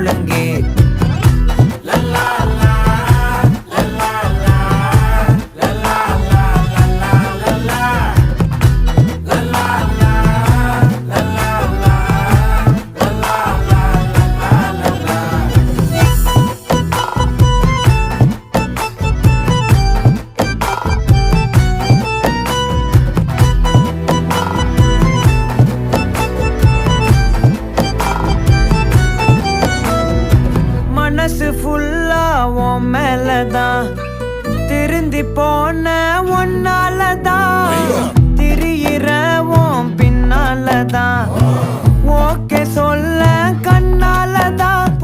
முழங்கே. மனசு ஃபுல்லா உன் மேலதான், திருந்தி போன ஒன்னாலதான், திரியிற உன் பின்னாலதான், ஓகே சொல்ல கண்ணாலதான்,